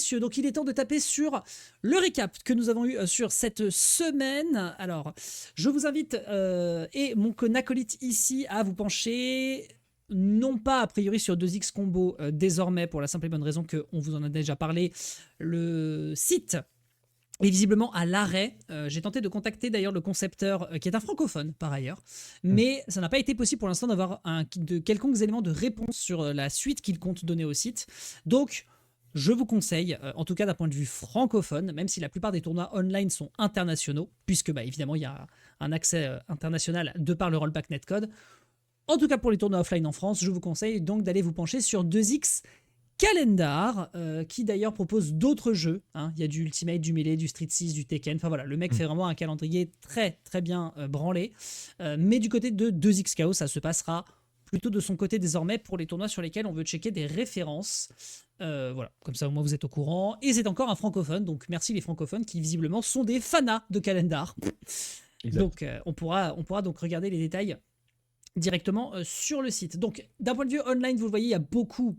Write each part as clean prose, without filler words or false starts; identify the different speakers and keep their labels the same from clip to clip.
Speaker 1: messieurs, donc il est temps de taper sur le récap que nous avons eu sur cette semaine. Alors, je vous invite, et mon acolyte ici, à vous pencher, non pas a priori sur 2X Combo désormais, pour la simple et bonne raison qu'on vous en a déjà parlé. Le site est visiblement à l'arrêt. J'ai tenté de contacter d'ailleurs le concepteur, qui est un francophone par ailleurs, mais ça n'a pas été possible pour l'instant d'avoir de quelconques éléments de réponse sur la suite qu'il compte donner au site. Donc, je vous conseille, en tout cas d'un point de vue francophone, même si la plupart des tournois online sont internationaux, puisque évidemment il y a un accès international de par le rollback netcode. En tout cas pour les tournois offline en France, je vous conseille donc d'aller vous pencher sur 2X Calendar, qui d'ailleurs propose d'autres jeux. Il y a du Ultimate, du Melee, du Street 6, du Tekken. Enfin voilà, le mec fait vraiment un calendrier très très bien branlé. Mais du côté de 2XKO, ça se passera plutôt de son côté désormais pour les tournois sur lesquels on veut checker des références. Voilà, comme ça au moins vous êtes au courant. Et c'est encore un francophone, donc merci les francophones qui visiblement sont des fanas de Calendar. Exact. Donc on pourra donc regarder les détails directement sur le site. Donc d'un point de vue online, vous le voyez, il y a beaucoup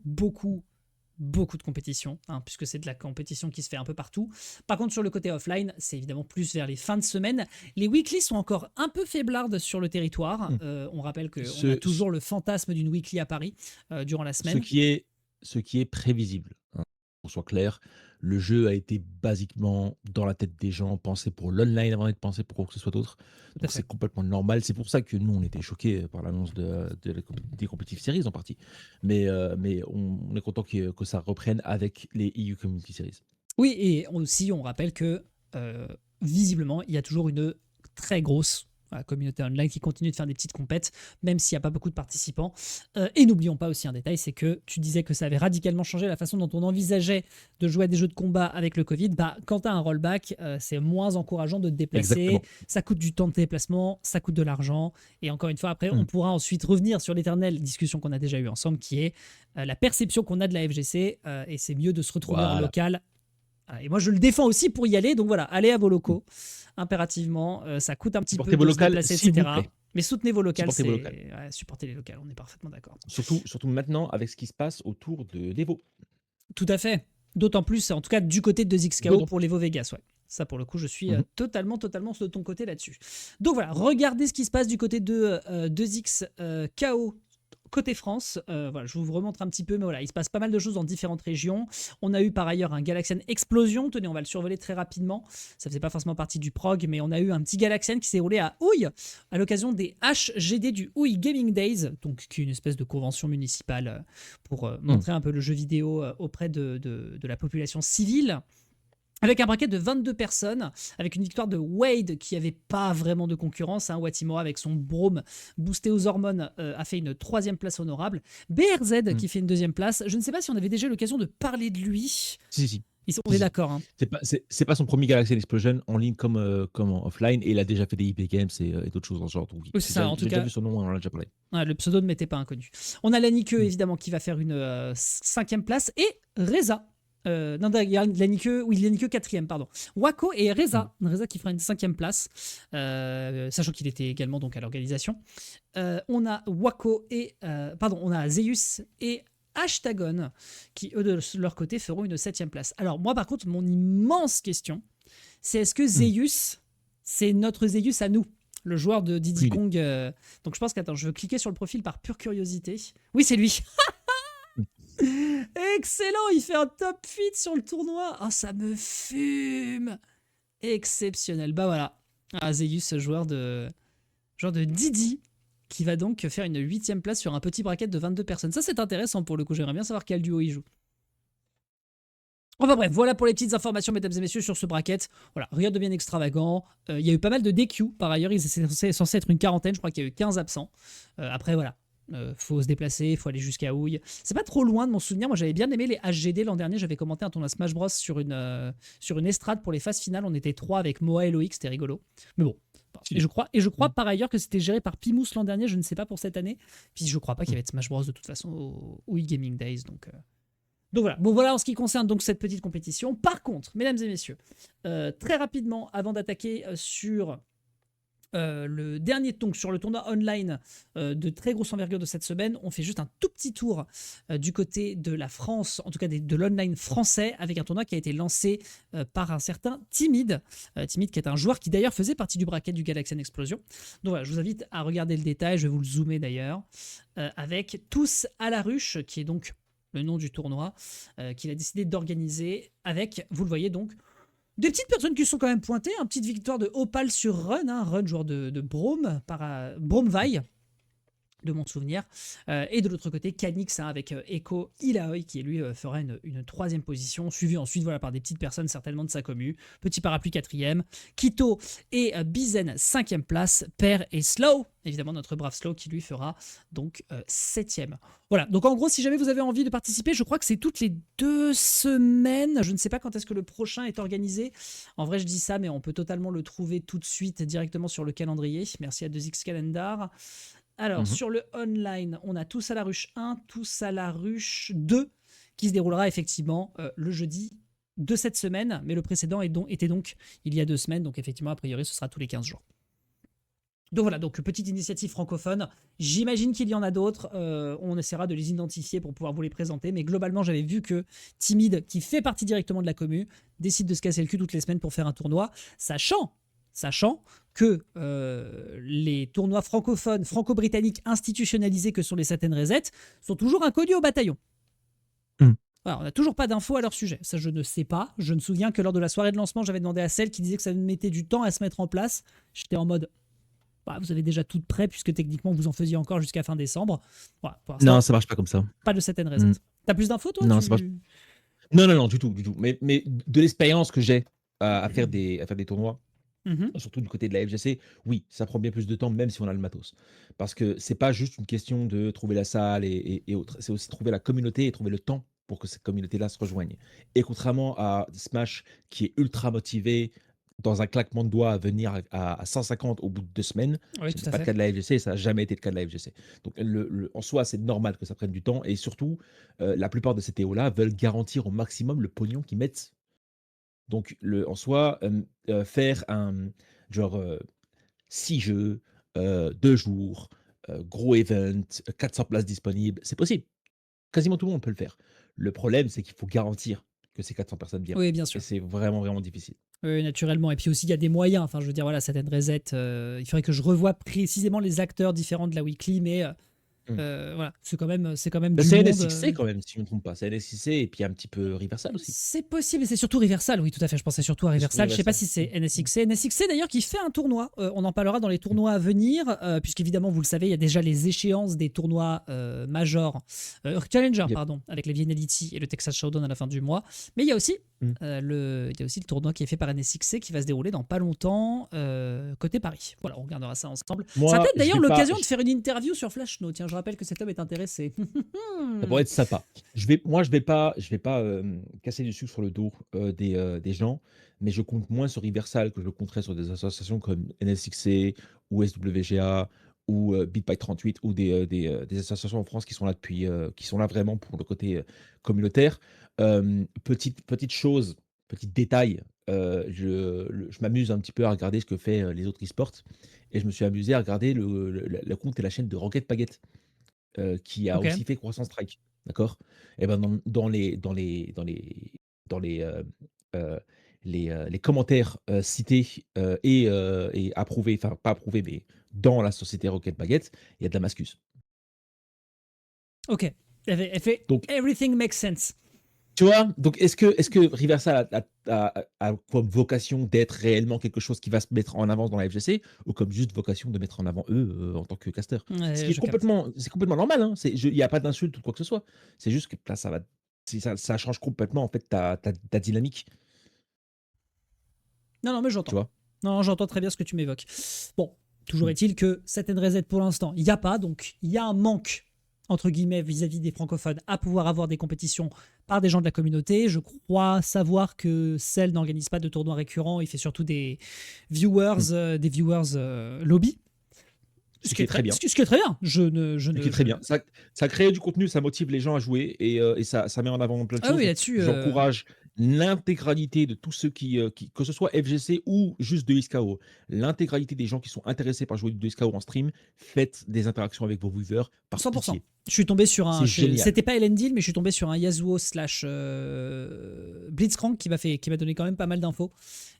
Speaker 1: de compétition, puisque c'est de la compétition qui se fait un peu partout. Par contre, sur le côté offline, c'est évidemment plus vers les fins de semaine. Les weekly sont encore un peu faiblardes sur le territoire. On rappelle qu'on a toujours le fantasme d'une weekly à Paris durant la semaine.
Speaker 2: Ce qui est prévisible, qu'on soit clair. Le jeu a été basiquement dans la tête des gens, pensé pour l'online avant d'être pensé pour quoi que ce soit d'autre. Donc c'est complètement normal. C'est pour ça que nous, on était choqués par l'annonce des Competitive Series en partie. Mais on est content que ça reprenne avec les EU Community Series.
Speaker 1: Oui, et aussi, on rappelle que visiblement, il y a toujours une très grosse communauté online qui continue de faire des petites compètes, même s'il n'y a pas beaucoup de participants. Et n'oublions pas aussi un détail, c'est que tu disais que ça avait radicalement changé la façon dont on envisageait de jouer à des jeux de combat avec le Covid. Quand tu as un rollback, c'est moins encourageant de te déplacer. Exactement. Ça coûte du temps de déplacement, ça coûte de l'argent. Et encore une fois, après, on pourra ensuite revenir sur l'éternelle discussion qu'on a déjà eue ensemble, qui est la perception qu'on a de la FGC. Et c'est mieux de se retrouver en local. Et moi, je le défends aussi pour y aller. Donc voilà, allez à vos locaux, impérativement. Ça coûte un petit peu de se déplacer, etc. Mais soutenez vos locales. Supportez les locales, on est parfaitement d'accord.
Speaker 2: Surtout maintenant, avec ce qui se passe autour de l'Evo.
Speaker 1: Tout à fait. D'autant plus, en tout cas, du côté de 2XKO pour l'Evo Vegas. Ouais. Ça, pour le coup, je suis totalement de ton côté là-dessus. Donc voilà, regardez ce qui se passe du côté de 2XKO. Côté France, voilà, je vous remontre un petit peu, mais voilà, il se passe pas mal de choses dans différentes régions. On a eu par ailleurs un Galaxian Explosion. Tenez, on va le survoler très rapidement. Ça faisait pas forcément partie du prog, mais on a eu un petit Galaxian qui s'est roulé à Houille à l'occasion des HGD du Houille Gaming Days, donc qui est une espèce de convention municipale pour montrer un peu le jeu vidéo auprès de la population civile. Avec un bracket de 22 personnes, avec une victoire de Wade qui n'avait pas vraiment de concurrence. Watimura avec son Brome boosté aux hormones a fait une 3e place honorable. BRZ qui fait une 2e place. Je ne sais pas si on avait déjà eu l'occasion de parler de lui.
Speaker 2: Si.
Speaker 1: On est d'accord.
Speaker 2: C'est pas son premier Galaxian Explosion en ligne comme en offline, et il a déjà fait des IP Games et d'autres choses dans ce genre. Donc,
Speaker 1: oui, c'est ça, en tout cas.
Speaker 2: J'ai déjà vu son nom, on en a déjà parlé.
Speaker 1: Le pseudo ne m'était pas inconnu. On a Lanique évidemment qui va faire une 5e place, et Reza. Non, il y a Lanique 4e, pardon. Wako et Reza. Reza qui fera une 5e place, sachant qu'il était également donc à l'organisation. On a Wako on a Zeus et Hashtagon qui, eux, de leur côté, feront une 7e place. Alors, moi, par contre, mon immense question, c'est est-ce que Zeus, c'est notre Zeus à nous, le joueur de Diddy Kong Donc, je pense je veux cliquer sur le profil par pure curiosité. Oui, c'est lui. Excellent, il fait un top 8 sur le tournoi. Oh, ça me fume. Exceptionnel. Bah voilà, Zeus, joueur de Didi, qui va donc faire une 8e place sur un petit bracket de 22 personnes. Ça, c'est intéressant pour le coup. J'aimerais bien savoir quel duo il joue. Enfin bref, voilà pour les petites informations, mesdames et messieurs, sur ce bracket. Voilà, rien de bien extravagant. Il y a eu pas mal de DQ, par ailleurs. C'est censé être une quarantaine. Je crois qu'il y a eu 15 absents. Après, voilà. Faut se déplacer, faut aller jusqu'à Houille. C'est pas trop loin de mon souvenir. Moi, j'avais bien aimé les HGD l'an dernier. J'avais commenté un tournoi Smash Bros sur une estrade pour les phases finales. On était 3 avec Moa et Loïc, c'était rigolo. Mais bon. Et je crois par ailleurs que c'était géré par Pimous l'an dernier. Je ne sais pas pour cette année. Puis je crois pas qu'il y avait de Smash Bros de toute façon au Houille Gaming Days. Donc voilà. Bon, voilà en ce qui concerne donc cette petite compétition. Par contre, mesdames et messieurs, très rapidement, avant d'attaquer sur le dernier donc sur le tournoi online de très grosse envergure de cette semaine, on fait juste un tout petit tour du côté de la France, en tout cas de l'online français, avec un tournoi qui a été lancé par un certain Timid. Timid qui est un joueur qui d'ailleurs faisait partie du bracket du Galaxian Explosion. Donc voilà, je vous invite à regarder le détail, je vais vous le zoomer d'ailleurs, avec Tous à la ruche, qui est donc le nom du tournoi, qu'il a décidé d'organiser avec, vous le voyez donc, des petites personnes qui sont quand même pointées. Une petite victoire de Opal sur Run, hein, Run, joueur de Brome, Bromeville, de mon souvenir. Et de l'autre côté, Canix, hein, avec Echo Ilaoi, qui lui fera une troisième position, suivi ensuite voilà, par des petites personnes certainement de sa commu. Petit Parapluie quatrième, Kito et Bizen cinquième place, Père et Slow, évidemment notre brave Slow qui lui fera donc septième. Voilà, donc en gros, si jamais vous avez envie de participer, je crois que c'est toutes les 2 semaines. Je ne sais pas quand est-ce que le prochain est organisé. En vrai, je dis ça, mais on peut totalement le trouver tout de suite directement sur le calendrier. Merci à 2X Calendar. Alors, sur le online, on a Tous à la ruche 1, Tous à la ruche 2, qui se déroulera effectivement le jeudi de cette semaine, mais le précédent était donc il y a 2 semaines, donc effectivement, a priori, ce sera tous les 15 jours. Donc voilà, donc petite initiative francophone. J'imagine qu'il y en a d'autres. On essaiera de les identifier pour pouvoir vous les présenter. Mais globalement, j'avais vu que Timid, qui fait partie directement de la commu, décide de se casser le cul toutes les semaines pour faire un tournoi, sachant que les tournois francophones, franco-britanniques institutionnalisés que sont les Satin Reset sont toujours inconnus au bataillon. Voilà, on n'a toujours pas d'infos à leur sujet. Ça, je ne sais pas. Je me souviens que lors de la soirée de lancement, j'avais demandé à celle qui disait que ça mettait du temps à se mettre en place. J'étais en mode... Bah, vous avez déjà tout prêt puisque techniquement vous en faisiez encore jusqu'à fin décembre. Voilà,
Speaker 2: Non, ça marche pas comme ça.
Speaker 1: Pas de Satin Reset. T'as plus d'infos toi?
Speaker 2: Non, ça marche. Non, du tout. Mais de l'expérience que j'ai à faire des tournois, surtout du côté de la FGC, oui, ça prend bien plus de temps, même si on a le matos. Parce que c'est pas juste une question de trouver la salle et autres. C'est aussi trouver la communauté et trouver le temps pour que cette communauté-là se rejoigne. Et contrairement à Smash, qui est ultra motivé, dans un claquement de doigts à venir à 150 au bout de 2 semaines,
Speaker 1: Oui,
Speaker 2: ce n'est pas le cas de la FGC, ça n'a jamais été le cas de la FGC. Donc en soi, c'est normal que ça prenne du temps. Et surtout, la plupart de ces TO-là veulent garantir au maximum le pognon qu'ils mettent. Donc en soi, faire un genre 6 jeux, 2 jours, gros event, 400 places disponibles, c'est possible. Quasiment tout le monde peut le faire. Le problème, c'est qu'il faut garantir que ces 400 personnes viennent.
Speaker 1: Oui, bien sûr.
Speaker 2: Et c'est vraiment, vraiment difficile.
Speaker 1: Oui, naturellement. Et puis aussi, il y a des moyens. Enfin, je veux dire, voilà, Satin Reset, il faudrait que je revoie précisément les acteurs différents de la weekly, mais voilà, c'est quand même du
Speaker 2: C'est
Speaker 1: monde.
Speaker 2: NSXC quand même, si je ne me trompe pas. C'est NSXC et puis un petit peu Reversal aussi.
Speaker 1: C'est possible, et c'est surtout Reversal, oui, tout à fait. Je pensais surtout à Reversal. Je ne sais pas si c'est NSXC. NSXC, d'ailleurs, qui fait un tournoi. On en parlera dans les tournois à venir, puisqu'évidemment, vous le savez, il y a déjà les échéances des tournois majors, Challenger, pardon, avec les Vienality et le Texas Showdown à la fin du mois. Mais il y a aussi le tournoi qui est fait par NSXC qui va se dérouler dans pas longtemps, côté Paris. Voilà, on regardera ça ensemble. Ça peut être d'ailleurs l'occasion de faire une interview sur Flashno. Tiens, je rappelle que cet homme est intéressé.
Speaker 2: Ça pourrait être sympa. Je vais pas casser du sucre sur le dos des gens, mais je compte moins sur Reversal que je le compterais sur des associations comme NSXC ou SWGA ou BitPy 38 ou des associations en France qui sont là qui sont là vraiment pour le côté communautaire. Petite chose, petit détail, je m'amuse un petit peu à regarder ce que fait les autres e-sports et je me suis amusé à regarder le compte et la chaîne de Rocket Baguette. Qui a aussi fait Croissant Strike, d'accord? Et ben les commentaires cités et approuvés, enfin pas approuvés, mais dans la société Rocket Baguette, il y a Damascus.
Speaker 1: Ok, elle fait donc, everything makes sense.
Speaker 2: Tu vois, donc est-ce que Reversal a comme vocation d'être réellement quelque chose qui va se mettre en avant dans la FGC ou comme juste vocation de mettre en avant eux en tant que caster? Ce qui est complètement normal, hein. Il n'y a pas d'insulte ou quoi que ce soit. C'est juste que là, ça change complètement en fait ta dynamique.
Speaker 1: Non, mais j'entends.
Speaker 2: Tu vois?
Speaker 1: Non, j'entends très bien ce que tu m'évoques. Bon, toujours est-il que Satin Reset pour l'instant, il n'y a pas, donc il y a un manque entre guillemets vis-à-vis des francophones à pouvoir avoir des compétitions par des gens de la communauté. Je crois savoir que Cell n'organise pas de tournois récurrents, il fait surtout des viewers lobby. Ce qui est très bien. Ce qui est très bien. Ce qui est
Speaker 2: très bien. Ça crée du contenu, ça motive les gens à jouer et ça met en avant plein de choses.
Speaker 1: Oui, là-dessus.
Speaker 2: l'intégralité de tous ceux que ce soit FGC ou juste 2XKO, l'intégralité des gens qui sont intéressés par jouer du 2XKO en stream, faites des interactions avec vos viewers par
Speaker 1: 100%.
Speaker 2: pitié.
Speaker 1: Je suis tombé sur
Speaker 2: C'est génial.
Speaker 1: C'était pas Elendil, mais je suis tombé sur un Yasuo slash Blitzcrank qui m'a donné quand même pas mal d'infos.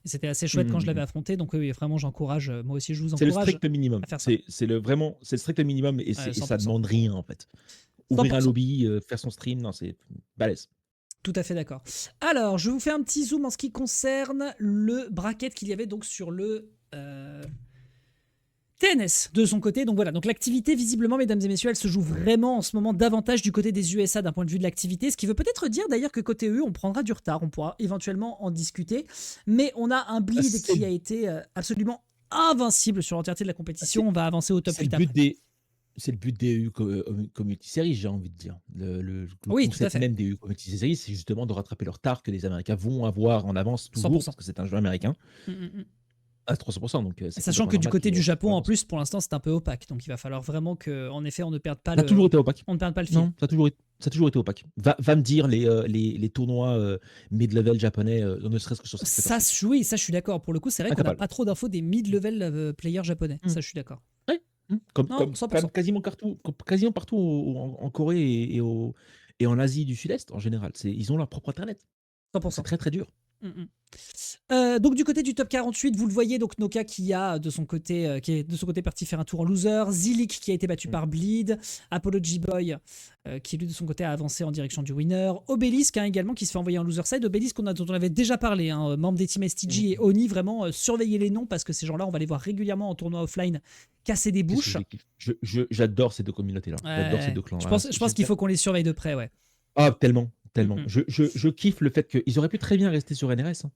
Speaker 1: Et c'était assez chouette quand je l'avais affronté. Donc oui, vraiment, j'encourage. Moi aussi, je vous
Speaker 2: C'est le
Speaker 1: encourage
Speaker 2: strict minimum.
Speaker 1: à faire ça.
Speaker 2: C'est le strict minimum et,
Speaker 1: Ouais,
Speaker 2: et ça
Speaker 1: 100%.
Speaker 2: demande rien en fait. Ouvrir un
Speaker 1: 100%.
Speaker 2: lobby, faire son stream, non, c'est balèze.
Speaker 1: Tout à fait d'accord. Alors, je vous fais un petit zoom en ce qui concerne le bracket qu'il y avait donc sur le TNS de son côté. Donc voilà, donc l'activité visiblement, mesdames et messieurs, elle se joue vraiment en ce moment davantage du côté des USA d'un point de vue de l'activité, ce qui veut peut-être dire d'ailleurs que côté EU, on prendra du retard, on pourra éventuellement en discuter, mais on a un bleed qui a été absolument invincible sur l'entièreté de la compétition. On va avancer au top 8 après.
Speaker 2: C'est le but des EU Community Series, j'ai envie de dire. Le
Speaker 1: Oui, tout à
Speaker 2: concept
Speaker 1: fait.
Speaker 2: même des EU Community Series, c'est justement de rattraper leur retard que les Américains vont avoir en avance toujours,
Speaker 1: 100%.
Speaker 2: parce que c'est un jeu américain. À 300%, donc c'est
Speaker 1: Sachant que du
Speaker 2: complètement
Speaker 1: côté
Speaker 2: normal
Speaker 1: du Japon, en
Speaker 2: avancent.
Speaker 1: plus, pour l'instant, c'est un peu opaque. Donc il va falloir vraiment que, en effet, on ne perde pas
Speaker 2: Ça a toujours été opaque.
Speaker 1: on ne perde pas le fil.
Speaker 2: Non, ça a toujours été opaque. Va me dire les tournois mid-level japonais, ne serait-ce que sur cette
Speaker 1: Ça,
Speaker 2: partie.
Speaker 1: oui, ça, je suis d'accord. Pour le coup, c'est vrai qu'on n'a
Speaker 2: Incapable.
Speaker 1: pas trop d'infos des mid-level players japonais.
Speaker 2: Mm.
Speaker 1: Ça, je suis d'accord.
Speaker 2: Ouais. Comme,
Speaker 1: Non,
Speaker 2: comme,
Speaker 1: 100%.
Speaker 2: quasiment partout en Corée et en Asie du Sud-Est en général. Ils ont leur propre internet. Donc c'est
Speaker 1: 100%.
Speaker 2: très très dur.
Speaker 1: Donc du côté du top 48, vous le voyez, donc Noka qui a de son côté, qui est de son côté parti faire un tour en loser, Zilik qui a été battu par Bleed, Apology Boy qui lui de son côté a avancé en direction du winner, Obelisk également qui se fait envoyer en loser side, Obelisk dont on avait déjà parlé, membre des teams STG et Oni, vraiment surveillez les noms parce que ces gens-là on va les voir régulièrement en tournoi offline casser des bouches.
Speaker 2: J'adore ces deux communautés-là. J'adore ces deux clans.
Speaker 1: Je pense qu'il faut qu'on les surveille de près, ouais.
Speaker 2: Ah, tellement. Je kiffe le fait qu'ils auraient pu très bien rester sur NRS.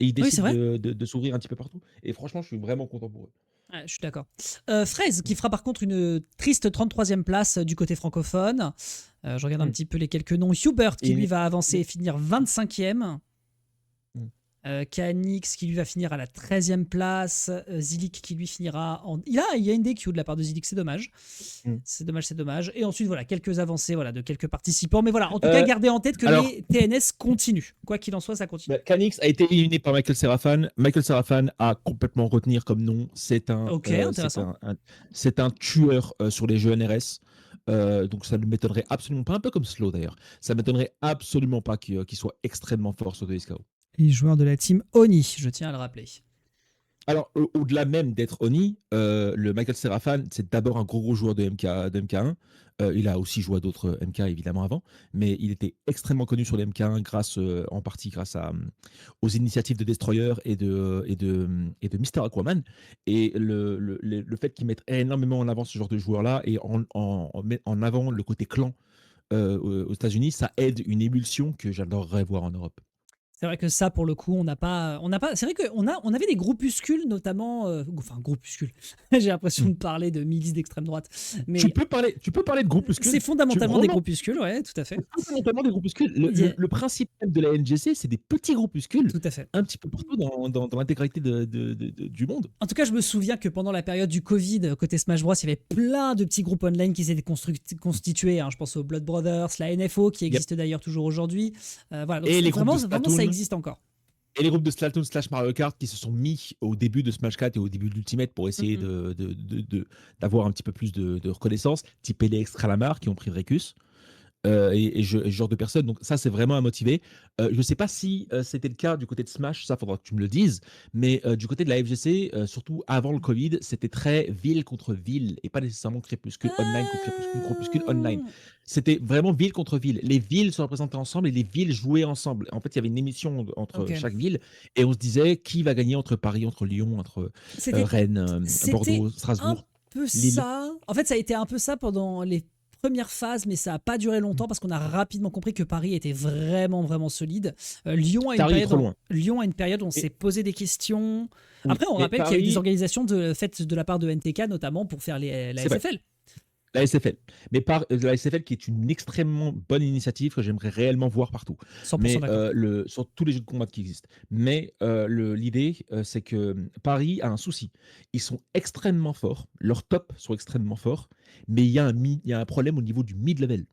Speaker 2: Et ils décident de s'ouvrir un petit peu partout. Et franchement, je suis vraiment content pour eux.
Speaker 1: Ouais, je suis d'accord. Fraise qui fera par contre une triste 33e place du côté francophone. Je regarde un petit peu les quelques noms. Hubert qui lui va avancer et finir 25e. Kanix qui lui va finir à la 13e place. Zilik qui lui finira en... Il y a une DQ de la part de Zilik, c'est dommage. C'est dommage. Et ensuite, voilà, quelques avancées de quelques participants. Mais voilà, en tout cas, gardez en tête que les TNS continuent. Quoi qu'il en soit, ça continue.
Speaker 2: Kanix a été éliminé par Michael Serafan. Michael Serafan a complètement retenir comme nom. C'est un tueur sur les jeux NRS. Donc ça ne m'étonnerait absolument pas, un peu comme Slow d'ailleurs. Ça ne m'étonnerait absolument pas qu'il soit extrêmement fort sur 2SKO.
Speaker 1: Les joueurs de la team Oni, je tiens à le rappeler.
Speaker 2: Alors, au-delà même d'être Oni, le Michael Serafan, c'est d'abord un gros joueur de MK1. Il a aussi joué à d'autres MK évidemment avant, mais il était extrêmement connu sur les MK1 en partie grâce aux initiatives de Destroyer et de Mister Aquaman. Et le fait qu'ils mettent énormément en avant ce genre de joueur-là et en avant le côté clan aux États-Unis, ça aide une émulsion que j'adorerais voir en Europe.
Speaker 1: C'est vrai que ça, pour le coup, on n'a pas. C'est vrai qu'on avait des groupuscules, notamment. Enfin, groupuscules. J'ai l'impression de parler de milices d'extrême droite. Mais
Speaker 2: tu peux parler de groupuscules.
Speaker 1: C'est fondamentalement des groupuscules, ouais, tout à fait.
Speaker 2: C'est fondamentalement des groupuscules. Le principe même de la NGC, c'est des petits groupuscules.
Speaker 1: Tout à fait.
Speaker 2: Un petit peu partout dans l'intégralité du monde.
Speaker 1: En tout cas, je me souviens que pendant la période du Covid, côté Smash Bros, il y avait plein de petits groupes online qui s'étaient constitués. Je pense aux Blood Brothers, la NFO, qui existe d'ailleurs toujours aujourd'hui. Voilà, donc
Speaker 2: et les
Speaker 1: vraiment,
Speaker 2: groupes de
Speaker 1: ça existe encore.
Speaker 2: Et les groupes de Splatoon / Mario Kart qui se sont mis au début de Smash 4 et au début de l'Ultimate pour essayer d'avoir un petit peu plus de reconnaissance, type les Extra Lamar qui ont pris Dreykus. Et ce genre de personnes. Donc ça, c'est vraiment à motiver. Je ne sais pas si c'était le cas du côté de Smash, ça faudra que tu me le dises, mais du côté de la FGC, surtout avant le Covid, c'était très ville contre ville et pas nécessairement crépuscule online contre crépuscule online. C'était vraiment ville contre ville. Les villes se représentaient ensemble et les villes jouaient ensemble. En fait, il y avait une émission entre chaque ville et on se disait qui va gagner entre Paris, entre Lyon, entre Rennes, Bordeaux, Strasbourg.
Speaker 1: Un peu ça. En fait, ça a été un peu ça pendant les première phase, mais ça n'a pas duré longtemps parce qu'on a rapidement compris que Paris était vraiment, vraiment solide. Lyon a une période où on s'est posé des questions. Après, on rappelle qu'il y a eu des organisations faites de la part de NTK, notamment pour faire la SFL.
Speaker 2: La SFL. Mais la SFL qui est une extrêmement bonne initiative que j'aimerais réellement voir partout.
Speaker 1: 100%
Speaker 2: mais sur tous les jeux de combat qui existent. Mais l'idée, c'est que Paris a un souci. Ils sont extrêmement forts. Leurs tops sont extrêmement forts. Mais il y a un problème au niveau du mid-level.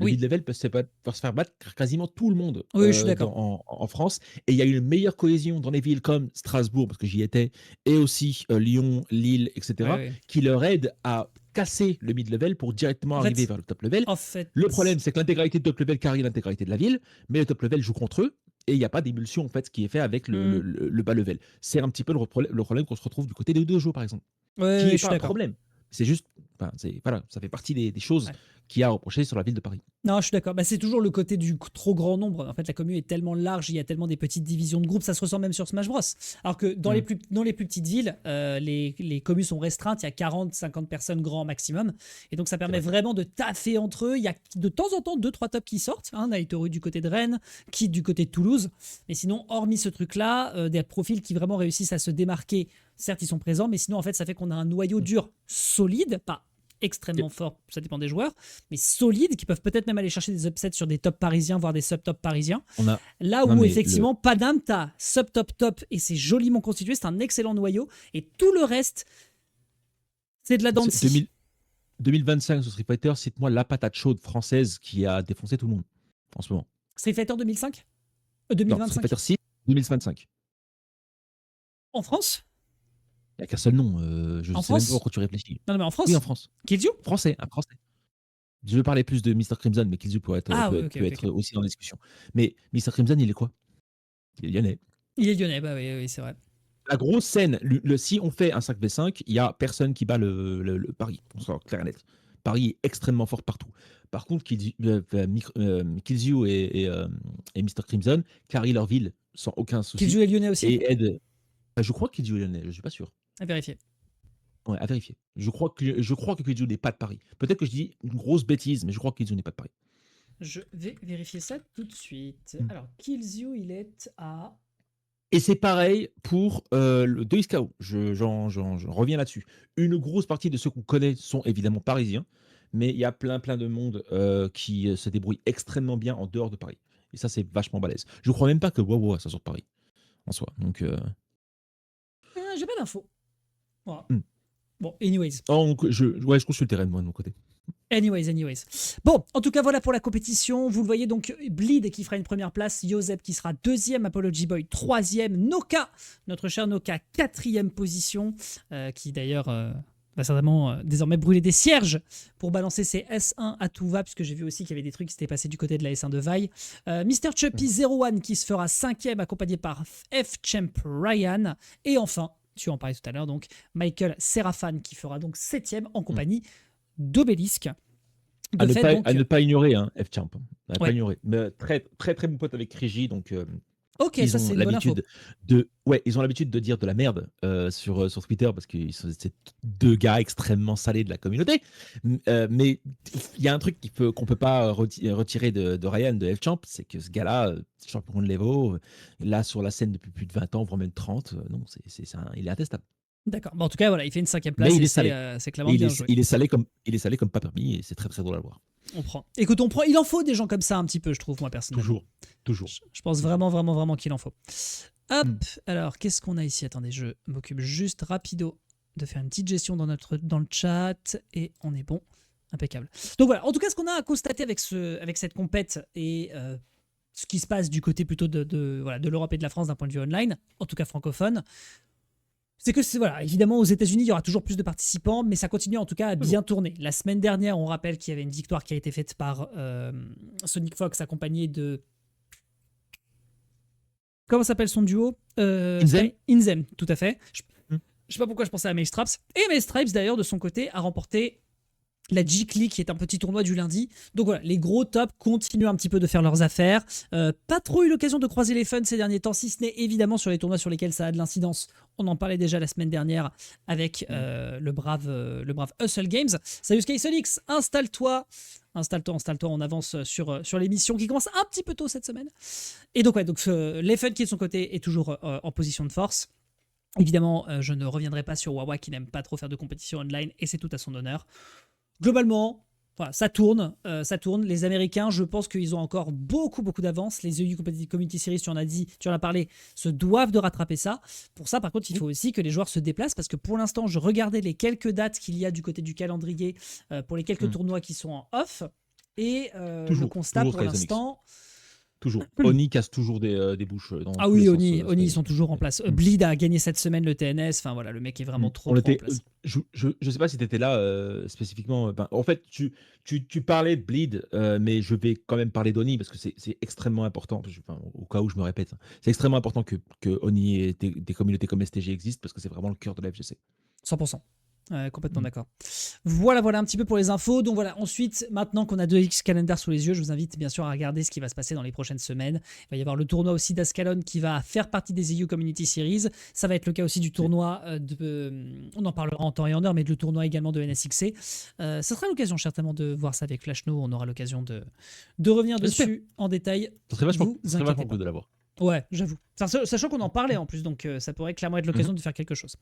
Speaker 2: Le
Speaker 1: Oui,
Speaker 2: mid-level peut se faire battre quasiment tout le monde
Speaker 1: oui, je suis d'accord.
Speaker 2: en France. Et il y a une meilleure cohésion dans les villes comme Strasbourg, parce que j'y étais, et aussi Lyon, Lille,
Speaker 1: Ouais,
Speaker 2: etc.,
Speaker 1: ouais.
Speaker 2: qui leur aide à casser le mid-level pour directement
Speaker 1: En
Speaker 2: arriver
Speaker 1: fait,
Speaker 2: vers le top level.
Speaker 1: en fait,
Speaker 2: Le problème, c'est que l'intégralité de top level carry l'intégralité de la ville, mais le top level joue contre eux. Et il n'y a pas d'émulsion en fait, ce qui est fait avec
Speaker 1: hmm,
Speaker 2: le bas level. C'est un petit peu le problème qu'on se retrouve du côté des dojo, par exemple,
Speaker 1: ouais, ouais,
Speaker 2: qui
Speaker 1: je
Speaker 2: n'est
Speaker 1: suis
Speaker 2: pas un
Speaker 1: d'accord.
Speaker 2: problème. C'est juste, enfin, voilà, ça fait partie des choses
Speaker 1: Ouais.
Speaker 2: qu'il y a à reprocher sur la ville de Paris.
Speaker 1: Non, je suis d'accord. Bah, c'est toujours le côté du trop grand nombre. En fait, la commune est tellement large, il y a tellement des petites divisions de groupes, ça se ressent même sur Smash Bros. Alors que
Speaker 2: Mm.
Speaker 1: dans les plus petites villes, les communes sont restreintes, il y a 40, 50 personnes grand maximum. Et donc, ça
Speaker 2: C'est
Speaker 1: permet
Speaker 2: vrai.
Speaker 1: vraiment de taffer entre eux. Il y a de temps en temps deux trois tops qui sortent. Hein, Naitoru du côté de Rennes, Kid du côté de Toulouse. Mais sinon, hormis ce truc-là, des profils qui vraiment réussissent à se démarquer, certes, ils sont présents, mais sinon, en fait, ça fait qu'on a un noyau dur solide, pas extrêmement fort, ça dépend des joueurs, mais solides, qui peuvent peut-être même aller chercher des upsets sur des tops parisiens, voire des sub-tops parisiens.
Speaker 2: On a
Speaker 1: Là
Speaker 2: non
Speaker 1: où
Speaker 2: mais le
Speaker 1: effectivement, Paname, t'as sub-top top et c'est joliment constitué, c'est un excellent noyau, et tout le reste, c'est de la dent de
Speaker 2: c'est
Speaker 1: scie.
Speaker 2: 2025 sur Street Fighter, cite-moi la patate chaude française qui a défoncé tout le monde en ce moment.
Speaker 1: Street Fighter 2005
Speaker 2: Non, Street
Speaker 1: 2025
Speaker 2: Fighter 6 2025.
Speaker 1: En France.
Speaker 2: Il n'y a qu'un seul nom, je
Speaker 1: En
Speaker 2: sais même pas
Speaker 1: France.
Speaker 2: pourquoi tu réfléchis.
Speaker 1: Non, non, mais en
Speaker 2: Oui, en
Speaker 1: France.
Speaker 2: France.
Speaker 1: Killzoo.
Speaker 2: Français, un français. Je veux parler plus de Mr. Crimson, mais Killzoo
Speaker 1: Ah oui, ok,
Speaker 2: peut
Speaker 1: ok,
Speaker 2: être
Speaker 1: ok.
Speaker 2: aussi dans la discussion. Mais Mr. Crimson, il est quoi? Il est lyonnais.
Speaker 1: Il est lyonnais, bah oui, oui, c'est vrai.
Speaker 2: La grosse scène, si on fait un 5v5, il n'y a personne qui bat le Paris. On sort clair et net. Paris est extrêmement fort partout. Par contre, Killzoo et Mr. Crimson carry leur ville sans aucun souci
Speaker 1: Killzoo est lyonnais aussi.
Speaker 2: et aident. Je crois que Killzoo est lyonnais, je suis pas sûr.
Speaker 1: À vérifier.
Speaker 2: Ouais, à vérifier. Je crois que Killzoo n'est pas de Paris. Peut-être que je dis une grosse bêtise, mais je crois que Killzoo n'est pas de Paris.
Speaker 1: Je vais vérifier ça tout de suite.
Speaker 2: Mm.
Speaker 1: Alors, Killzoo, il est à.
Speaker 2: Et c'est pareil pour le 2XKO. Je reviens là-dessus. Une grosse partie de ceux qu'on connaît sont évidemment parisiens, mais il y a plein de monde qui se débrouille extrêmement bien en dehors de Paris. Et ça, c'est vachement balèze. Je crois même pas que Wawa, ça sort de Paris, en soi. Donc,
Speaker 1: J'ai pas d'infos. Voilà.
Speaker 2: hmm.
Speaker 1: Bon, anyways.
Speaker 2: Je consulterai moi de mon côté.
Speaker 1: Anyways. Bon, en tout cas, voilà pour la compétition. Vous le voyez donc, Bleed qui fera une première place, Yosep qui sera deuxième, Apology Boy troisième, Noka, notre cher Noka, quatrième position, qui d'ailleurs va certainement désormais brûler des cierges pour balancer ses S1 à tout va, puisque j'ai vu aussi qu'il y avait des trucs qui s'étaient passés du côté de la S1 de Vaille. Mr. Chuppy 01 qui se fera cinquième, accompagné par F-Champ Ryan. Et enfin, tu en parlais tout à l'heure, donc Michael Serafan qui fera donc septième en compagnie d'Obélisque. De fait, donc.
Speaker 2: À ne pas ignorer, hein, F-Champ. À ne pas
Speaker 1: Ouais.
Speaker 2: ignorer. Mais très bon pote avec Crigi, donc
Speaker 1: Ok, ça
Speaker 2: ils ont
Speaker 1: c'est une bonne info.
Speaker 2: l'habitude de dire de la merde sur Twitter parce que c'est deux gars extrêmement salés de la communauté. Mais il y a un truc qu'on peut pas retirer de Ryan, de F-Champ, c'est que ce gars-là, champion de l'Evo, là sur la scène depuis plus de 20 ans, voire même 30, non, il est intestable.
Speaker 1: D'accord. Bon, en tout cas, voilà, il fait une cinquième
Speaker 2: Mais
Speaker 1: place
Speaker 2: il
Speaker 1: et
Speaker 2: est salé.
Speaker 1: c'est
Speaker 2: Et
Speaker 1: clairement bien joué.
Speaker 2: il est salé comme pas permis et c'est très drôle à voir.
Speaker 1: On prend. Écoute, on prend. Il en faut des gens comme ça un petit peu, je trouve, moi personnellement.
Speaker 2: Toujours.
Speaker 1: Je pense vraiment qu'il en faut. Hop.
Speaker 2: Mm.
Speaker 1: Alors, qu'est-ce qu'on a ici? Attendez, je m'occupe juste rapido de faire une petite gestion dans le chat et on est bon. Impeccable. Donc voilà, en tout cas, ce qu'on a à constater avec cette compète et ce qui se passe du côté plutôt de l'Europe et de la France d'un point de vue online, en tout cas francophone, c'est que voilà, évidemment aux États-Unis il y aura toujours plus de participants, mais ça continue en tout cas à bien tourner. La semaine dernière, on rappelle qu'il y avait une victoire qui a été faite par Sonic Fox accompagné de. Comment s'appelle son duo
Speaker 2: Inzem.
Speaker 1: Inzem, tout à fait. Je
Speaker 2: Mm.
Speaker 1: sais pas pourquoi je pensais à Maze Straps. Et Maze Stripes d'ailleurs de son côté a remporté la G-Click, qui est un petit tournoi du lundi. Donc voilà, les gros tops continuent un petit peu de faire leurs affaires. Pas trop eu l'occasion de croiser les fun ces derniers temps, si ce n'est évidemment sur les tournois sur lesquels ça a de l'incidence. On en parlait déjà la semaine dernière avec le brave Hustle Games. Salut SkySonix, installe-toi, on avance sur l'émission qui commence un petit peu tôt cette semaine. Et donc, ouais, les fun qui est de son côté est toujours en position de force. Évidemment, je ne reviendrai pas sur Wawa qui n'aime pas trop faire de compétition online et c'est tout à son honneur. Globalement, voilà, ça tourne. Les Américains, je pense qu'ils ont encore beaucoup d'avance. Les EU Community Series, tu en as parlé, se doivent de rattraper ça. Pour ça, par contre, il faut aussi que les joueurs se déplacent parce que pour l'instant, je regardais les quelques dates qu'il y a du côté du calendrier pour les quelques tournois qui sont en off. Et le
Speaker 2: Toujours,
Speaker 1: constat
Speaker 2: toujours
Speaker 1: pour
Speaker 2: Sky Mix.
Speaker 1: l'instant.
Speaker 2: Toujours. Oni casse toujours des bouches dans
Speaker 1: Ah
Speaker 2: tous les
Speaker 1: oui,
Speaker 2: sens.
Speaker 1: Oni, ils sont toujours en place.
Speaker 2: Mm.
Speaker 1: Bleed a gagné cette semaine le TNS. Enfin voilà, le mec est
Speaker 2: Mm.
Speaker 1: vraiment trop
Speaker 2: On
Speaker 1: trop en
Speaker 2: était,
Speaker 1: place.
Speaker 2: je sais pas si tu étais là spécifiquement. En fait, tu parlais de Bleed, mais je vais quand même parler d'Oni parce que c'est extrêmement important. Enfin, au cas où je me répète, hein. C'est extrêmement important que Oni et des communautés comme STG existent parce que c'est vraiment le cœur de la FGC.
Speaker 1: 100%. Complètement
Speaker 2: Mm.
Speaker 1: d'accord. Voilà un petit peu pour les infos. Donc voilà, ensuite, maintenant qu'on a 2X Calendar sous les yeux, je vous invite bien sûr à regarder ce qui va se passer dans les prochaines semaines. Il va y avoir le tournoi aussi d'Ascalon qui va faire partie des EU Community Series. Ça va être le cas aussi du tournoi on en parlera en temps et en heure, mais du tournoi également de NSXC. Ça sera l'occasion certainement de voir ça avec Flashno. On aura l'occasion de revenir
Speaker 2: J'espère.
Speaker 1: dessus en détail.
Speaker 2: Ça serait
Speaker 1: Vous
Speaker 2: vachement
Speaker 1: inquiétez pas.
Speaker 2: cool de l'avoir.
Speaker 1: Ouais, j'avoue. Sachant qu'on en parlait en plus, donc ça pourrait clairement être l'occasion
Speaker 2: Mhm.
Speaker 1: de faire quelque chose.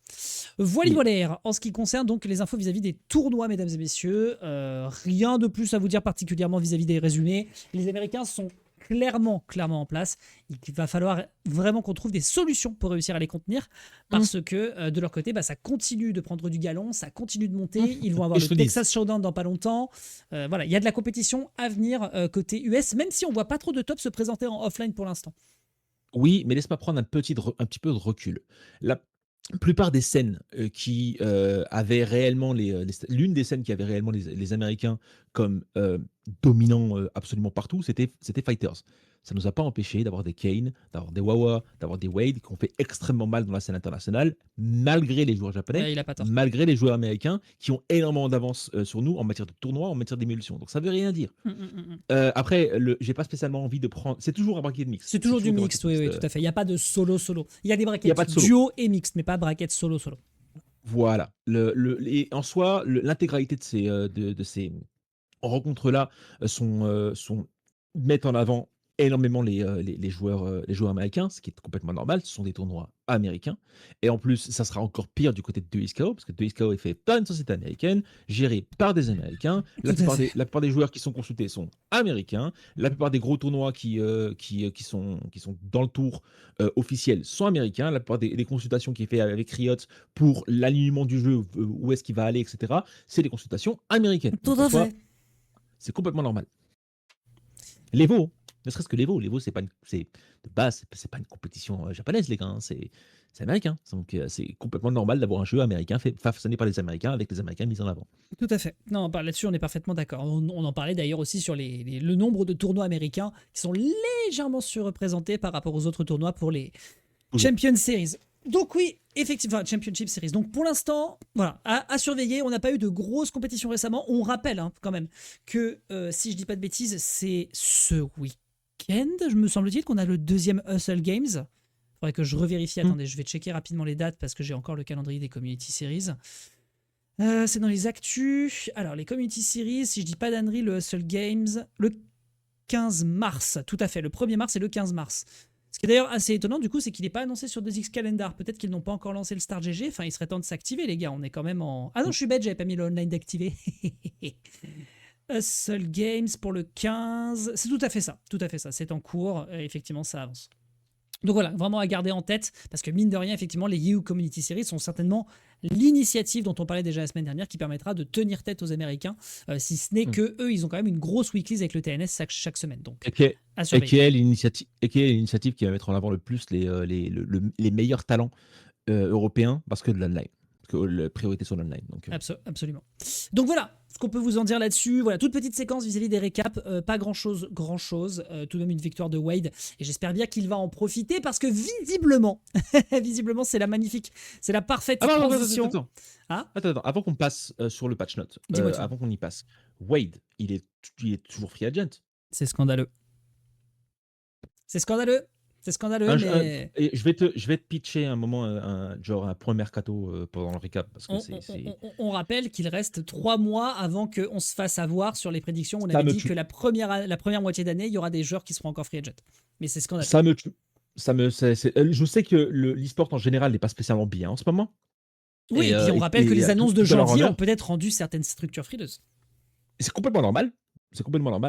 Speaker 1: Voilà, en ce qui concerne donc les infos vis-à-vis des tournois, mesdames et messieurs, rien de plus à vous dire particulièrement vis-à-vis des résumés. Les Américains sont clairement en place. Il va falloir vraiment qu'on trouve des solutions pour réussir à les contenir, parce que de leur côté, ça continue de prendre du galon, ça continue de monter. Ils vont avoir
Speaker 2: Et
Speaker 1: le
Speaker 2: je te dis,
Speaker 1: Texas Showdown dans pas longtemps. Voilà, il y a de la compétition à venir côté US, même si on voit pas trop de top se présenter en offline pour l'instant.
Speaker 2: oui, mais laisse-moi prendre un petit peu de recul. La plupart des scènes qui avaient réellement l'une des scènes qui avait réellement les Américains comme dominants absolument partout, c'était Fighters. Ça nous a pas empêché d'avoir des Kane, d'avoir des Wawa, d'avoir des Wade qui ont fait extrêmement mal dans la scène internationale, malgré les joueurs japonais,
Speaker 1: Ouais, il a pas tort.
Speaker 2: malgré les joueurs américains qui ont énormément d'avance sur nous en matière de tournoi, en matière d'émulsion. Donc ça veut rien dire. Après, j'ai pas spécialement envie de prendre. C'est toujours un bracket mix.
Speaker 1: C'est toujours du
Speaker 2: des
Speaker 1: mixte,
Speaker 2: brackets
Speaker 1: oui,
Speaker 2: mixtes.
Speaker 1: tout à fait. Il n'y a pas de solo. Il y a des
Speaker 2: Il n'y a pas
Speaker 1: brackets
Speaker 2: de solo.
Speaker 1: duo et mixte, mais pas brackets solo.
Speaker 2: Voilà. Et en soi, l'intégralité de ces rencontres-là mettent en avant énormément les joueurs américains, ce qui est complètement normal. Ce sont des tournois américains. Et en plus, ça sera encore pire du côté de 2XKO, parce que 2XKO est fait par une société américaine, gérée par des Américains.
Speaker 1: Tout à fait.
Speaker 2: La plupart des joueurs qui sont consultés sont américains. La plupart des gros tournois qui sont dans le tour officiel sont américains. La plupart des consultations qui est fait avec Riot pour l'alignement du jeu, où est-ce qu'il va aller, etc., c'est des consultations américaines.
Speaker 1: Tout
Speaker 2: Donc en
Speaker 1: à
Speaker 2: soi,
Speaker 1: fait.
Speaker 2: c'est complètement normal. L'Evo, ne serait-ce que l'Evo, c'est de base, c'est pas une compétition japonaise, les gars, hein, c'est américain. Donc c'est complètement normal d'avoir un jeu américain façonné par les Américains avec les Américains mis en avant.
Speaker 1: Tout à fait. Non, là-dessus, on est parfaitement d'accord. On en parlait d'ailleurs aussi sur le nombre de tournois américains qui sont légèrement surreprésentés par rapport aux autres tournois pour les
Speaker 2: Toujours.
Speaker 1: Champion Series. Donc oui, effectivement, Championship Series. Donc pour l'instant, voilà, à surveiller. On n'a pas eu de grosses compétitions récemment. On rappelle quand même que, si je dis pas de bêtises, c'est ce week-end, je me semble-t-il, qu'on a le deuxième Hustle Games. Il faudrait que je revérifie. Attendez, je vais checker rapidement les dates parce que j'ai encore le calendrier des Community Series. C'est dans les actus. Alors, les Community Series, si je dis pas d'annerie, le Hustle Games, le 15 mars. Tout à fait, le 1er mars et le 15 mars. Ce qui est d'ailleurs assez étonnant, du coup, c'est qu'il n'est pas annoncé sur 2X Calendar. Peut-être qu'ils n'ont pas encore lancé le Star GG. Enfin, il serait temps de s'activer, les gars. On est quand même en. Ah non, je suis bête, j'avais pas mis le online d'activer. Hustle Games pour le 15. C'est tout à fait ça. Tout à fait ça. C'est en cours. Effectivement, ça avance. Donc voilà, vraiment à garder en tête, parce que mine de rien, effectivement, les EU Community Series sont certainement l'initiative dont on parlait déjà la semaine dernière qui permettra de tenir tête aux Américains, si ce n'est que eux, ils ont quand même une grosse weekly avec le TNS chaque semaine. Donc, à surveiller.
Speaker 2: Et qui est l'initiative qui va mettre en avant le plus les meilleurs talents européens parce que de l'online. Parce que la priorité sur l'online.
Speaker 1: Absolument. Donc voilà ce qu'on peut vous en dire là-dessus. Voilà, toute petite séquence vis-à-vis des récaps. Pas grand-chose. Tout de même une victoire de Wade. Et j'espère bien qu'il va en profiter parce que visiblement, c'est la parfaite transition.
Speaker 2: Attends, avant qu'on passe sur le patch note, avant qu'on y passe, Wade, il est toujours free agent.
Speaker 1: C'est scandaleux. C'est scandaleux. Mais...
Speaker 2: je vais te pitcher un moment, un point mercato pendant le recap. Parce que
Speaker 1: on rappelle qu'il reste 3 mois avant qu'on se fasse avoir sur les prédictions. On avait dit que la première moitié d'année, il y aura des joueurs qui seront encore free agent. Mais c'est scandaleux.
Speaker 2: Ça me tue. Je sais que l'e-sport en général n'est pas spécialement bien en ce moment.
Speaker 1: Oui, et puis on rappelle que les annonces de janvier ont peut-être rendu certaines structures frileuses.
Speaker 2: C'est complètement normal.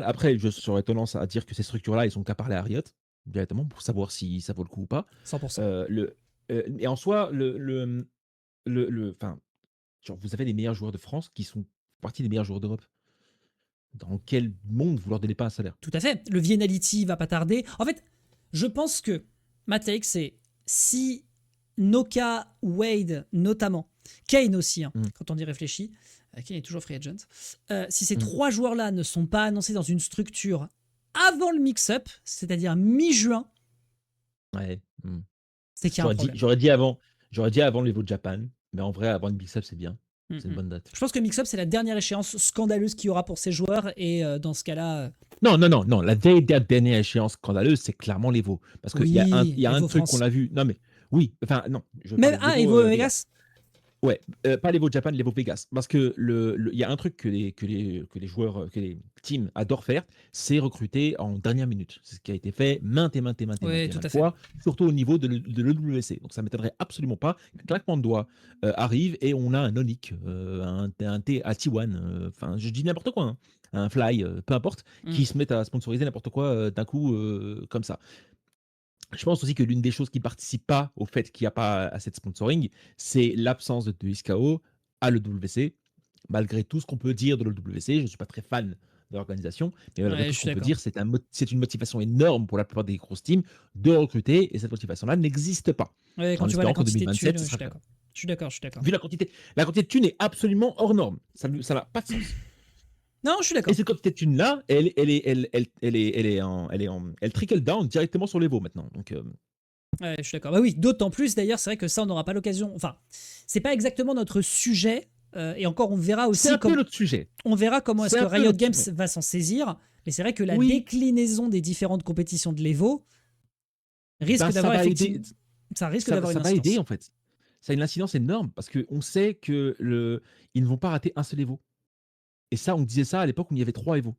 Speaker 2: Après, je serais tendance à dire que ces structures-là, ils sont qu'à parler à Riot directement pour savoir si ça vaut le coup ou pas.
Speaker 1: 100%.
Speaker 2: Et en soi, enfin, genre, vous avez les meilleurs joueurs de France qui sont partie des meilleurs joueurs d'Europe. Dans quel monde vous leur donnez pas un salaire?
Speaker 1: Tout à fait. Le Vienality va pas tarder. En fait, je pense que ma take, c'est si Noka, Wade notamment, Kane aussi, hein,
Speaker 2: Mmh.
Speaker 1: quand on y réfléchit, Kane est toujours free agent, si ces
Speaker 2: Mmh.
Speaker 1: 3 joueurs-là ne sont pas annoncés dans une structure avant le mix-up, c'est-à-dire mi-juin,
Speaker 2: Ouais. Mmh.
Speaker 1: c'est qu'il y a un problème.
Speaker 2: J'aurais dit avant l'Evo Japan, mais en vrai, avant le Mix Up, c'est bien. C'est une
Speaker 1: Mhm.
Speaker 2: bonne date.
Speaker 1: Je pense que mix-up, c'est la dernière échéance scandaleuse qu'il y aura pour ces joueurs, et dans ce cas-là,
Speaker 2: Non, non, non, non. La dernière échéance scandaleuse, c'est clairement l'Evo. Parce qu'il
Speaker 1: oui,
Speaker 2: y a un
Speaker 1: Evo
Speaker 2: truc
Speaker 1: France.
Speaker 2: qu'on a vu. Non, mais oui, enfin, non, je veux
Speaker 1: Même,
Speaker 2: parler de
Speaker 1: ah,
Speaker 2: l'Evo
Speaker 1: Evo
Speaker 2: Vegas.
Speaker 1: Vegas.
Speaker 2: Ouais, pas l'Evo Japan, l'Evo Vegas. Parce que il y a un truc que les joueurs, que les teams adorent faire, c'est recruter en dernière minute. C'est ce qui a été fait
Speaker 1: Oui, tout
Speaker 2: maintes
Speaker 1: à fait.
Speaker 2: fois, surtout au niveau de l'EWC. Donc ça ne m'étonnerait absolument pas qu'un claquement de doigts arrive et on a un Onic, un T1, enfin, je dis n'importe quoi, hein, un Fly, peu importe,
Speaker 1: Mm.
Speaker 2: qui se mettent à sponsoriser n'importe quoi d'un coup, comme ça. Je pense aussi que l'une des choses qui ne participe pas au fait qu'il n'y a pas assez de sponsoring, c'est l'absence de SKO à l'EWC. Malgré tout ce qu'on peut dire de l'EWC, je ne suis pas très fan de l'organisation, mais malgré
Speaker 1: Ouais,
Speaker 2: tout
Speaker 1: je
Speaker 2: ce
Speaker 1: suis
Speaker 2: qu'on peut
Speaker 1: d'accord.
Speaker 2: dire, c'est une motivation énorme pour la plupart des grosses teams de recruter, et cette motivation-là n'existe pas.
Speaker 1: Ouais, quand
Speaker 2: En
Speaker 1: tu vois la
Speaker 2: espérant qu'en
Speaker 1: quantité de thunes,
Speaker 2: 2027, ce
Speaker 1: je suis
Speaker 2: sera le cas.
Speaker 1: d'accord. Je suis d'accord, je suis d'accord.
Speaker 2: Vu la quantité de thunes est absolument hors norme. Ça n'a pas de sens.
Speaker 1: Non, je suis
Speaker 2: Et
Speaker 1: d'accord.
Speaker 2: cette quantité de thunes-là, elle trickle down directement sur les veaux maintenant. Donc,
Speaker 1: Ouais, je suis d'accord. Bah oui, d'autant plus d'ailleurs, c'est vrai que ça, on n'aura pas l'occasion. Enfin, c'est pas exactement notre sujet. Et encore, on verra
Speaker 2: c'est
Speaker 1: aussi
Speaker 2: un peu notre sujet.
Speaker 1: on verra comment est-ce
Speaker 2: C'est
Speaker 1: que
Speaker 2: un peu
Speaker 1: Riot
Speaker 2: notre
Speaker 1: Games
Speaker 2: sujet.
Speaker 1: va s'en saisir. Mais c'est vrai que la
Speaker 2: Oui,
Speaker 1: déclinaison des différentes compétitions de l'Evo risque
Speaker 2: ben ça
Speaker 1: d'avoir
Speaker 2: va aider.
Speaker 1: effectivement, ça risque d'avoir une
Speaker 2: Ça va aider
Speaker 1: incidence.
Speaker 2: en fait. Ça a une incidence énorme parce qu'on sait que ils ne vont pas rater un seul Evo. Et ça, on disait ça à l'époque où il y avait 3 Evo.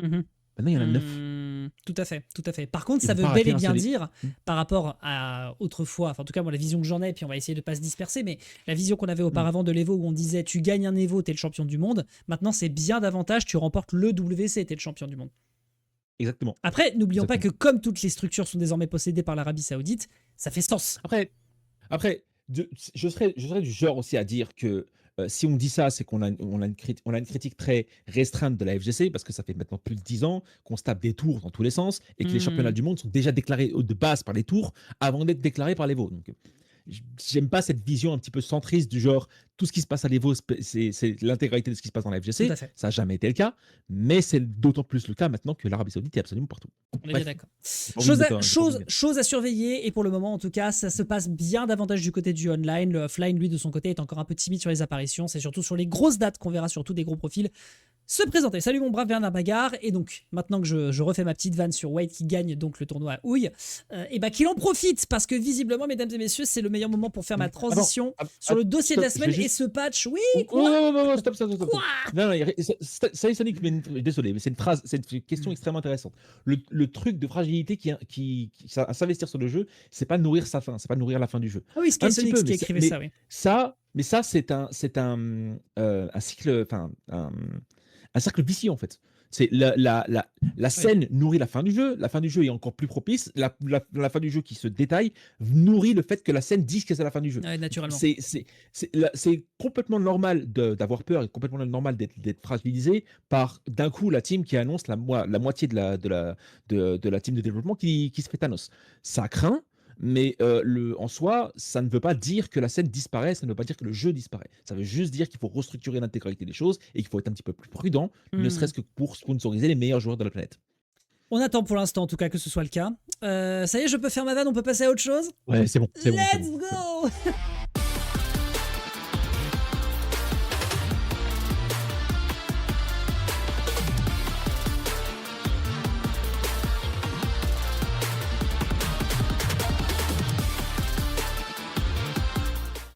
Speaker 1: Mhm.
Speaker 2: Maintenant, il y en a 9.
Speaker 1: Tout à fait, tout à fait. Par contre,
Speaker 2: Ils
Speaker 1: ça
Speaker 2: vont
Speaker 1: veut
Speaker 2: pas
Speaker 1: bel
Speaker 2: rater
Speaker 1: et
Speaker 2: un
Speaker 1: bien
Speaker 2: seul Evo.
Speaker 1: dire, par rapport à autrefois, enfin en tout cas moi la vision que j'en ai, puis on va essayer de pas se disperser, mais la vision qu'on avait auparavant de l'Evo où on disait tu gagnes un Evo, t'es le champion du monde, maintenant c'est bien davantage, tu remportes le WC, t'es le champion du monde.
Speaker 2: Exactement.
Speaker 1: Après, n'oublions pas
Speaker 2: Exactement.
Speaker 1: que comme toutes les structures sont désormais possédées par l'Arabie Saoudite, ça fait sens.
Speaker 2: Après, après je serais du genre aussi à dire que si on dit ça, c'est on a une critique très restreinte de la FGC parce que ça fait maintenant plus de 10 ans qu'on se tape des tours dans tous les sens et que les championnats
Speaker 1: Hmm.
Speaker 2: du monde sont déjà déclarés de base par les tours avant d'être déclarés par les veaux. Donc, j'aime pas cette vision un petit peu centriste du genre tout ce qui se passe à l'Evo, c'est l'intégralité de ce qui se passe dans la
Speaker 1: Tout
Speaker 2: FGC.
Speaker 1: à fait.
Speaker 2: Ça n'a jamais été le cas, mais c'est d'autant plus le cas maintenant que l'Arabie Saoudite est absolument partout.
Speaker 1: On est bien
Speaker 2: Bref,
Speaker 1: d'accord.
Speaker 2: j'ai pas envie de
Speaker 1: Chose chose à surveiller, et pour le moment, en tout cas, ça se passe bien davantage du côté du online. Le offline, lui, de son côté, est encore un peu timide sur les apparitions. C'est surtout sur les grosses dates qu'on verra surtout des gros profils se présenter. Salut mon brave Bernard Bagarre. Et donc, maintenant que je refais ma petite vanne sur Wade qui gagne donc le tournoi à Houille, et bah qu'il en profite, parce que visiblement, mesdames et messieurs, c'est le meilleur moment pour faire ma
Speaker 2: Avant,
Speaker 1: transition sur le dossier de
Speaker 2: stop,
Speaker 1: la
Speaker 2: je vais
Speaker 1: semaine et
Speaker 2: juste.
Speaker 1: ce patch. Oui,
Speaker 2: Oh,
Speaker 1: quoi?
Speaker 2: stop, stop, stop,
Speaker 1: Quoi?
Speaker 2: stop. Non, non, ça y est, Sonic, mais désolé, mais c'est une phrase, c'est une question extrêmement intéressante. Le truc de fragilité à s'investir sur le jeu, c'est pas nourrir sa fin, c'est pas nourrir la fin du jeu.
Speaker 1: Ah oui,
Speaker 2: Un petit
Speaker 1: Sonic
Speaker 2: peu,
Speaker 1: qui écrivait ça, oui.
Speaker 2: ça, c'est un cycle, enfin, un cercle vicieux en fait. C'est la
Speaker 1: Oui.
Speaker 2: scène nourrit la fin du jeu est encore plus propice, la fin du jeu qui se détaille nourrit le fait que la scène dise que c'est la fin du jeu.
Speaker 1: Ouais, naturellement.
Speaker 2: C'est complètement normal d'avoir peur et complètement normal d'être fragilisé par d'un coup la team qui annonce la moitié de la team de développement qui se fait Thanos. Ça craint, mais en soi, ça ne veut pas dire que la scène disparaît, ça ne veut pas dire que le jeu disparaît. Ça veut juste dire qu'il faut restructurer l'intégralité des choses et qu'il faut être un petit peu plus prudent, ne
Speaker 1: Hmm.
Speaker 2: serait-ce que pour sponsoriser les meilleurs joueurs de la planète.
Speaker 1: On attend pour l'instant, en tout cas, que ce soit le cas. Ça y est, je peux faire ma vanne, on peut passer à autre chose?
Speaker 2: Ouais, c'est bon, c'est bon, c'est
Speaker 1: Let's
Speaker 2: bon.
Speaker 1: go!